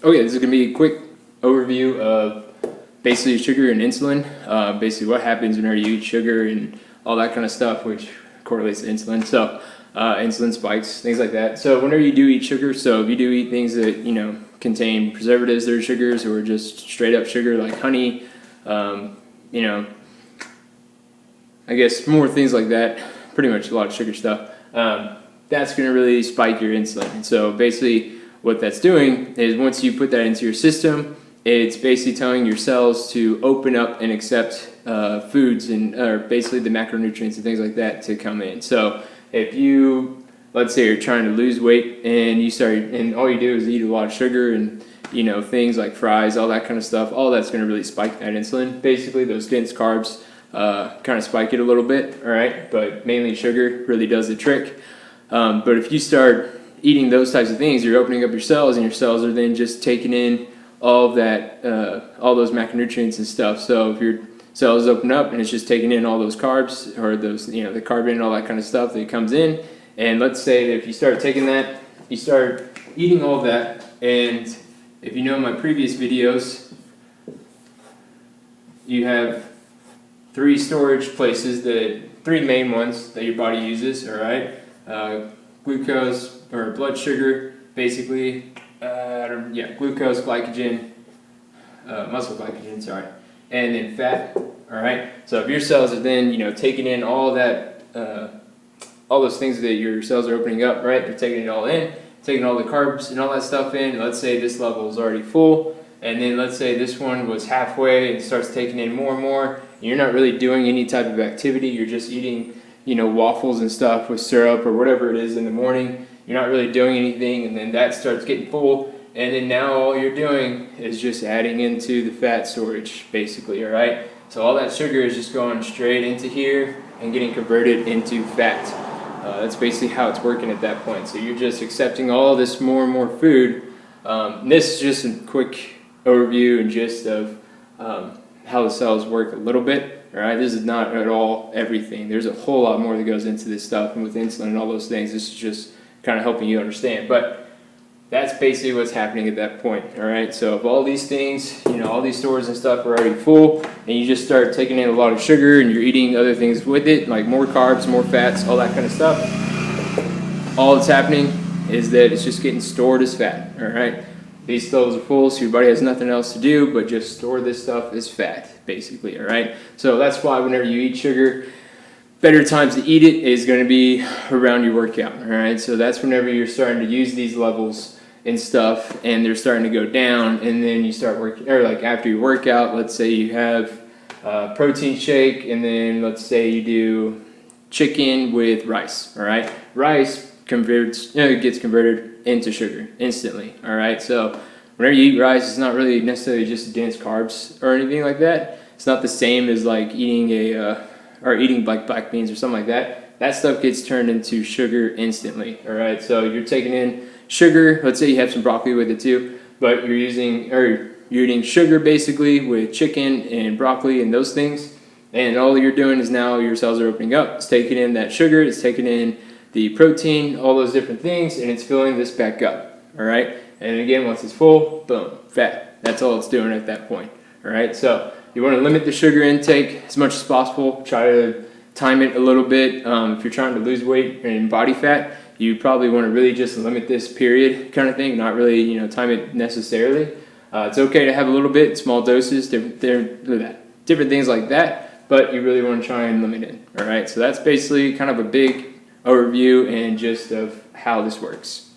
Okay, this is going to be a quick overview of basically sugar and insulin. Basically, what happens whenever you eat sugar and all that kind of stuff, which correlates to insulin. So, insulin spikes, things like that. So, whenever you do eat sugar, so if you do eat things that contain preservatives that are sugars or just straight up sugar like honey, um, you know, I guess more things like that. Pretty much a lot of sugar stuff. That's going to really spike your insulin. And so, basically, what that's doing is once you put that into your system, it's basically telling your cells to open up and accept foods and or basically the macronutrients and things like that to come in. So if you, let's say you're trying to lose weight and you start and all you do is eat a lot of sugar and things like fries, all that kind of stuff, all that's going to really spike that insulin. Basically, those dense carbs kind of spike it a little bit, all right, but mainly sugar really does the trick. But if you start eating those types of things, you're opening up your cells, and your cells are then just taking in all of that, all those macronutrients and stuff. So if your cells open up and it's just taking in all those carbs or those, the carbon and all that kind of stuff that comes in, and let's say that if you start taking that, you start eating all of that, and if you know my previous videos, you have three storage places, three main ones that your body uses, all right? Glucose or blood sugar, basically, glucose, glycogen, muscle glycogen, sorry, and then fat. All right. So if your cells are then taking in all that, all those things that your cells are opening up, right? They're taking it all in, taking all the carbs and all that stuff in. Let's say this level is already full, and then let's say this one was halfway and starts taking in more and more. And you're not really doing any type of activity. You're just eating waffles and stuff with syrup or whatever it is in the morning. You're not really doing anything, and then that starts getting full, and then now all you're doing is just adding into the fat storage, basically, all right? So all that sugar is just going straight into here and getting converted into fat. That's basically how it's working at that point. So you're just accepting all this more and more food. This is just a quick overview and gist of how the cells work a little bit. All right, this is not at all everything. There's a whole lot more that goes into this stuff, and with insulin and all those things, this is just kind of helping you understand. But that's basically what's happening at that point. All right, so if all these things, all these stores and stuff are already full, and you just start taking in a lot of sugar, and you're eating other things with it, like more carbs, more fats, all that kind of stuff, all that's happening is that it's just getting stored as fat. All right. These stores are full, so your body has nothing else to do but just store this stuff as fat, basically, all right? So that's why whenever you eat sugar, better times to eat it is going to be around your workout, all right? So that's whenever you're starting to use these levels and stuff, and they're starting to go down, and then you start working, or like after your workout, let's say you have a protein shake, and then let's say you do chicken with rice, all right? Rice gets converted into sugar instantly, all right? So whenever you eat rice, it's not really necessarily just dense carbs or anything like that. It's not the same as like eating eating like black beans or something like that. That stuff gets turned into sugar instantly, all right? So you're taking in sugar. Let's say you have some broccoli with it too, but you're eating sugar basically with chicken and broccoli and those things, and all you're doing is now your cells are opening up. It's taking in that sugar. It's taking in the protein, all those different things, and it's filling this back up, all right? And again, once it's full, boom, fat. That's all it's doing at that point, all right? So you want to limit the sugar intake as much as possible. Try to time it a little bit. If you're trying to lose weight and body fat, you probably want to really just limit this period kind of thing, not really, time it necessarily. It's okay to have a little bit, small doses, different things like that, but you really want to try and limit it, all right? So that's basically kind of a big overview and gist of how this works.